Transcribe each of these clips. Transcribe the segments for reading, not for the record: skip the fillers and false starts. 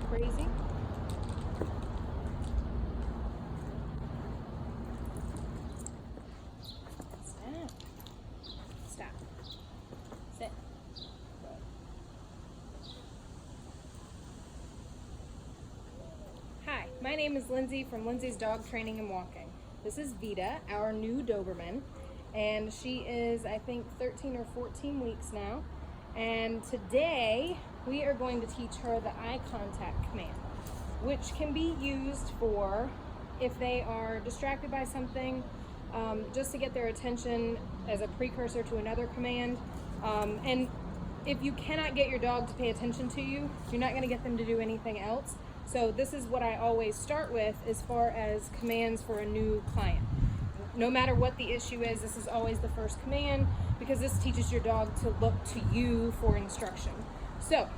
Crazy. Stop. Sit. Hi, my name is Lindsay from Lindsay's Dog Training and Walking. This is Vita, our new Doberman, and she is, I think, 13 or 14 weeks now. And today we are going to teach her the eye contact command, which can be used for if they are distracted by something, just to get their attention as a precursor to another command. And if you cannot get your dog to pay attention to you, you're not going to get them to do anything else. So this is what I always start with as far as commands for a new client. No matter what the issue is, this is always the first command because this teaches your dog to look to you for instruction. So,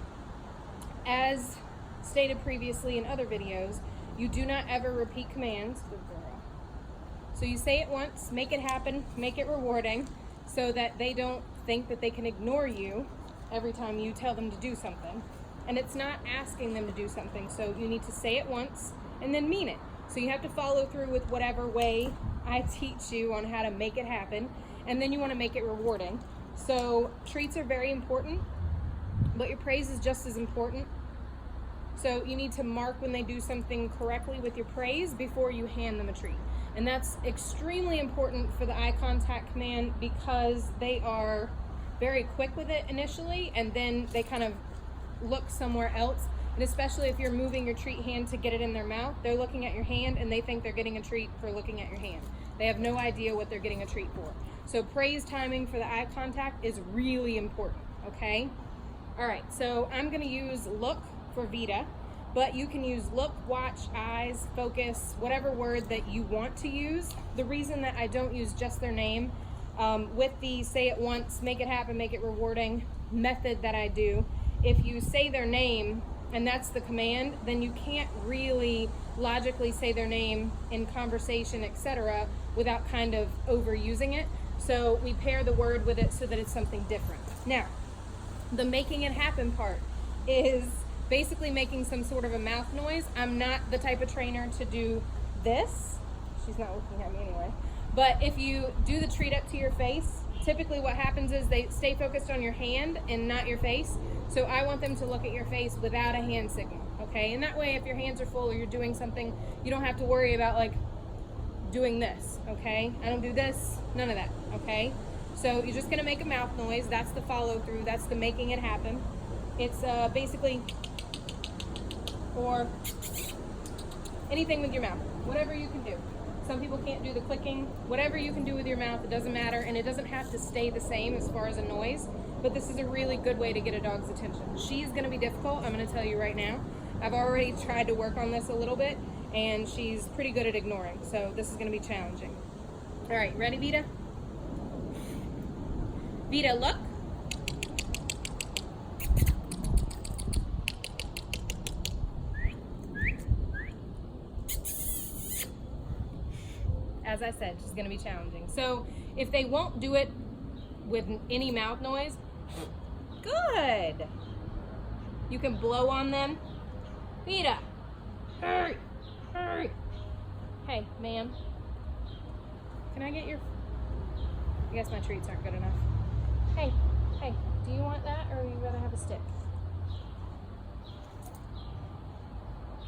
as stated previously in other videos, you do not ever repeat commands. Good girl. So you say it once, make it happen, make it rewarding, so that they don't think that they can ignore you every time you tell them to do something. And it's not asking them to do something, so you need to say it once and then mean it. So you have to follow through with whatever way I teach you on how to make it happen, and then you want to make it rewarding. So treats are very important, but your praise is just as important. So you need to mark when they do something correctly with your praise before you hand them a treat. And that's extremely important for the eye contact command because they are very quick with it initially, and then they kind of look somewhere else. And especially if you're moving your treat hand to get it in their mouth, they're looking at your hand and they think they're getting a treat for looking at your hand. They have no idea what they're getting a treat for. So praise timing for the eye contact is really important, okay? All right, so I'm gonna use look for Vita, but you can use look, watch, eyes, focus, whatever word that you want to use. The reason that I don't use just their name, with the say it once, make it happen, make it rewarding method that I do, if you say their name and that's the command, then you can't really logically say their name in conversation, etc., without kind of overusing it. So we pair the word with it so that it's something different. Now, the making it happen part is basically making some sort of a mouth noise. I'm not the type of trainer to do this. She's not looking at me anyway. But if you do the treat up to your face, typically what happens is they stay focused on your hand and not your face. So I want them to look at your face without a hand signal, okay? And that way, if your hands are full or you're doing something, you don't have to worry about like doing this, okay? I don't do this, none of that, okay? So you're just gonna make a mouth noise. That's the follow through, that's the making it happen. It's basically, or anything with your mouth, whatever you can do. Some people can't do the clicking. Whatever you can do with your mouth, it doesn't matter, and it doesn't have to stay the same as far as a noise, but this is a really good way to get a dog's attention. She's gonna be difficult, I'm gonna tell you right now. I've already tried to work on this a little bit, and she's pretty good at ignoring, so this is gonna be challenging. All right, ready, Vita? Vita, look. As I said, she's gonna be challenging. So if they won't do it with any mouth noise, good. You can blow on them. Vita, hurry, hurry. Hey, ma'am, can I get your, I guess my treats aren't good enough. Hey, hey, do you want that or would you rather have a stick?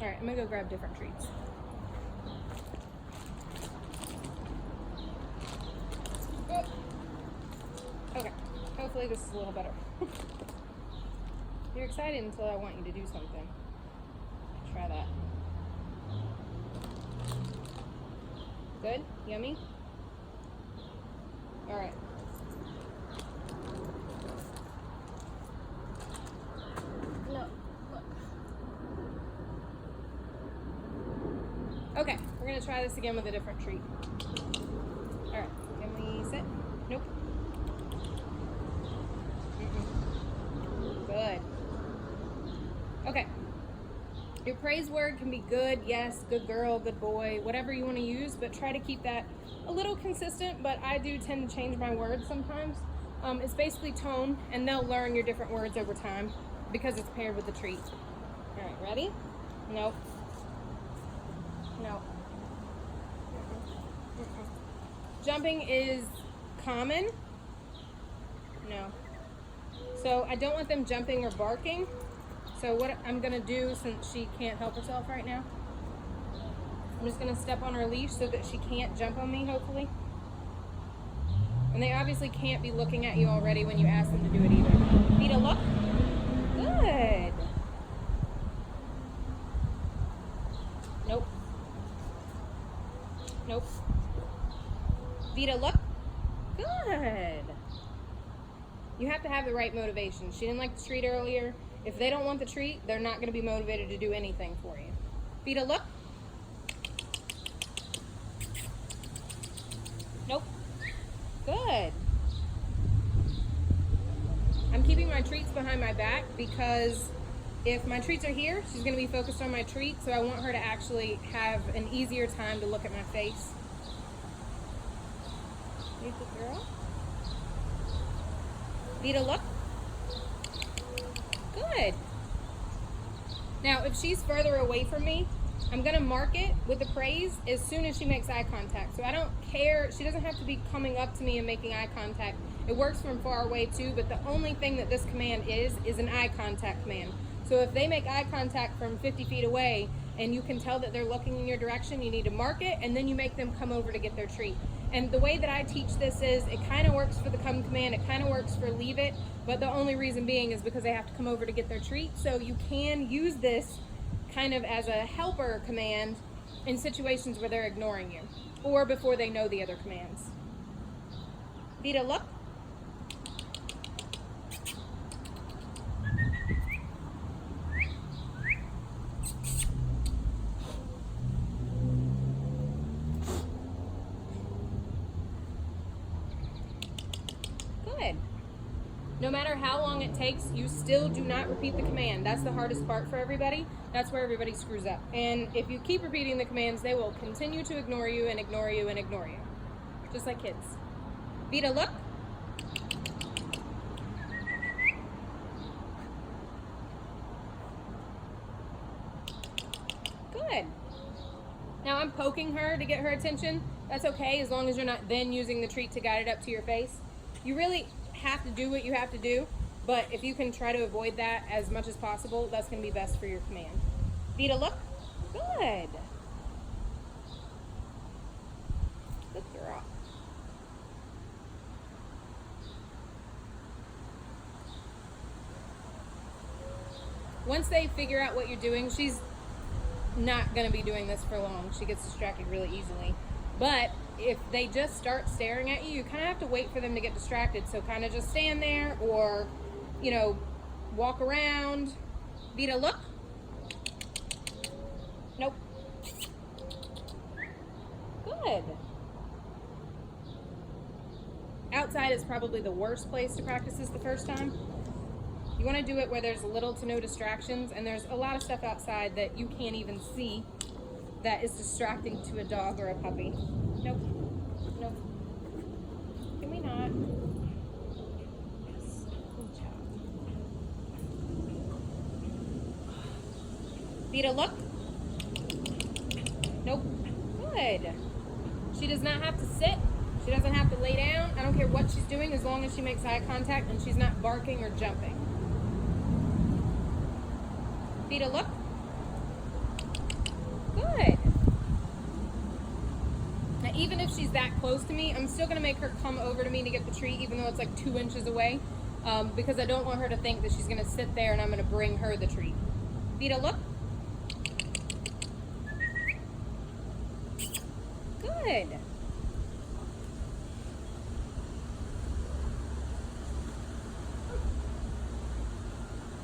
All right, I'm gonna go grab different treats. Okay, hopefully this is a little better. You're excited until I want you to do something. Try that. Good? Yummy? All right. No, look. Okay, we're gonna try this again with a different treat. All right, can we sit? Nope. Good. Okay. Your praise word can be good, yes, good girl, good boy, whatever you want to use, but try to keep that a little consistent, but I do tend to change my words sometimes. It's basically tone, and they'll learn your different words over time. because it's paired with the treat. All right, ready? Nope. No. Jumping is common. No. So I don't want them jumping or barking. So what I'm gonna do, since she can't help herself right now, I'm just gonna step on her leash so that she can't jump on me, hopefully. And they obviously can't be looking at you already when you ask them to do it either. Vita, look. Good. Nope. Nope. Vita, look. Good. You have to have the right motivation. She didn't like the treat earlier. If they don't want the treat, they're not going to be motivated to do anything for you. Vita, look. Nope. Good. I'm keeping my treats behind my back because if my treats are here, she's going to be focused on my treat, so I want her to actually have an easier time to look at my face. You good girl? Vita, look. Good. Now, if she's further away from me, I'm going to mark it with the praise as soon as she makes eye contact. So I don't care. She doesn't have to be coming up to me and making eye contact. It works from far away too, but the only thing that this command is an eye contact command. So if they make eye contact from 50 feet away and you can tell that they're looking in your direction, you need to mark it and then you make them come over to get their treat. And the way that I teach this is it kind of works for the come command, it kind of works for leave it, but the only reason being is because they have to come over to get their treat. So you can use this kind of as a helper command in situations where they're ignoring you or before they know the other commands. Vita, look. Good. No matter how long it takes, you still do not repeat the command. That's the hardest part for everybody. That's where everybody screws up. And if you keep repeating the commands, they will continue to ignore you and ignore you and ignore you. Just like kids. Vita, look. Good. Now I'm poking her to get her attention. That's okay as long as you're not then using the treat to guide it up to your face. You really have to do what you have to do, but if you can try to avoid that as much as possible, that's going to be best for your command. Vita, look. Good. Good girl. Once they figure out what you're doing, she's not going to be doing this for long. She gets distracted really easily. But if they just start staring at you, you kind of have to wait for them to get distracted. So kind of just stand there or, you know, walk around. Vita, look. Nope. Good. Outside is probably the worst place to practice this the first time. You want to do it where there's little to no distractions, and there's a lot of stuff outside that you can't even see that is distracting to a dog or a puppy. Nope. Nope. Can we not? Yes. Good job. Vita, look. Nope. Good. She does not have to sit. She doesn't have to lay down. I don't care what she's doing as long as she makes eye contact and she's not barking or jumping. Vita, look. Good. Now, even if she's that close to me, I'm still going to make her come over to me to get the treat, even though it's like 2 inches away, because I don't want her to think that she's going to sit there and I'm going to bring her the treat. Vita, look. Good.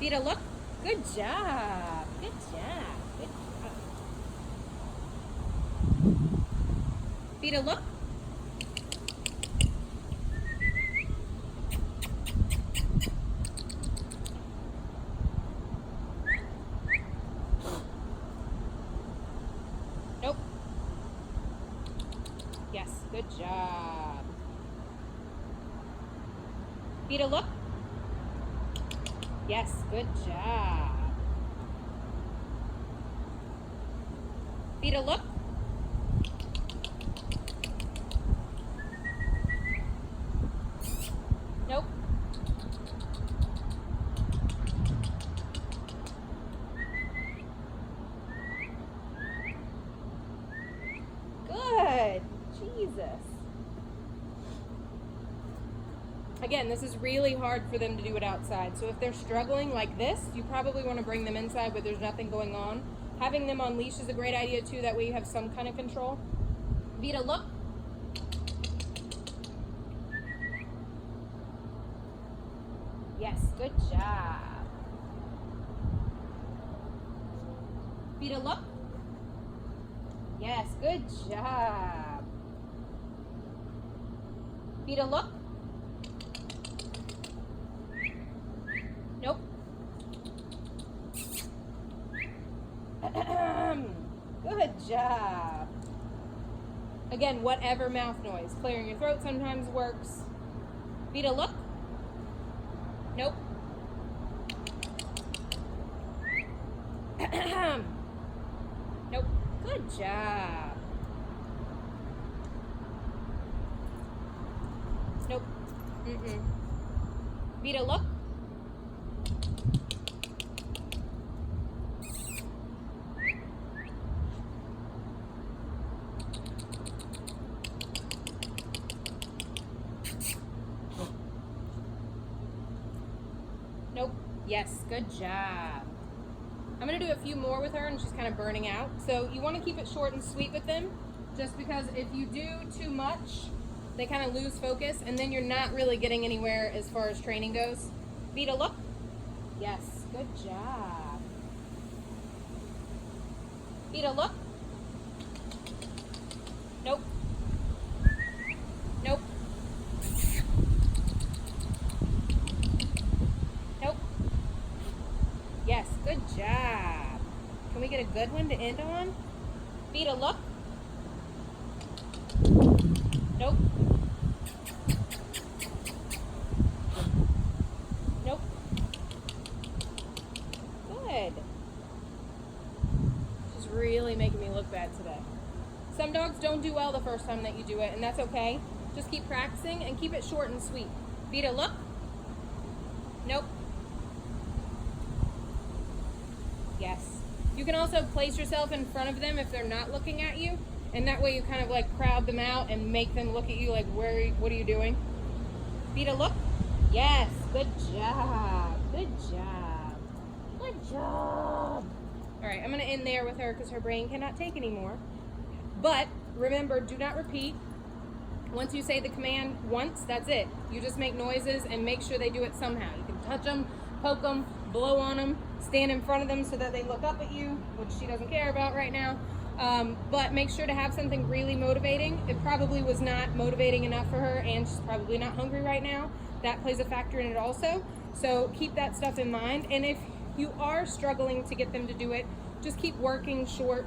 Vita, look. Good job. Good job. Good job. Vita, look. Nope. Yes, good job. Vita, look. Yes, good job. Vita, look. Nope. Good. Jesus. Again, this is really hard for them to do it outside. So if they're struggling like this, you probably want to bring them inside where there's nothing going on. Having them on leash is a great idea too. That way you have some kind of control. Vita, look. Yes, good job. Vita, look. Yes, good job. Vita, look. Nope. Good job. Again, whatever mouth noise. Clearing your throat sometimes works. Vita, look. Nope. Nope. Good job. Nope. Vita, look. Nope. Yes, good job. I'm going to do a few more with her and she's kind of burning out. So you want to keep it short and sweet with them, just because if you do too much, they kind of lose focus and then you're not really getting anywhere as far as training goes. Vita, look. Yes, good job. Vita, look. Nope. Nope. Nope. Yes, good job. Can we get a good one to end on? Vita, look. Nope. Nope. Good. She's really making me look bad today. Some dogs don't do well the first time that you do it, and that's okay. Just keep practicing and keep it short and sweet. Vita, look. Nope. Yes. You can also place yourself in front of them if they're not looking at you, and that way you kind of like crowd them out and make them look at you like, what are you doing? Vita, look. Yes, good job. Good job. Good job. All right, I'm gonna end there with her because her brain cannot take anymore. But remember, do not repeat. Once you say the command once, that's it. You just make noises and make sure they do it somehow. You can touch them, poke them, blow on them, stand in front of them so that they look up at you, which she doesn't care about right now. But make sure to have something really motivating. It probably was not motivating enough for her, and she's probably not hungry right now. That plays a factor in it also. So keep that stuff in mind. And if you are struggling to get them to do it, just keep working short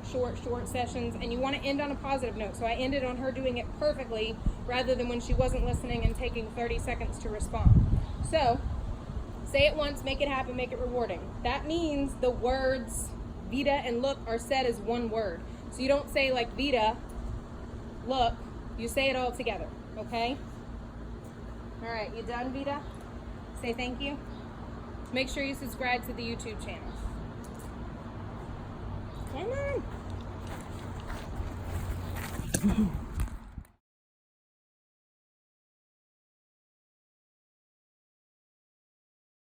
sessions, and you want to end on a positive note. So I ended on her doing it perfectly rather than when she wasn't listening and taking 30 seconds to respond. So say it once, make it happen, make it rewarding. That means the words Vita and look are said as one word. So you don't say like Vita, look, you say it all together, okay? All right, you done, Vita? Say thank you. Make sure you subscribe to the YouTube channel. Come on.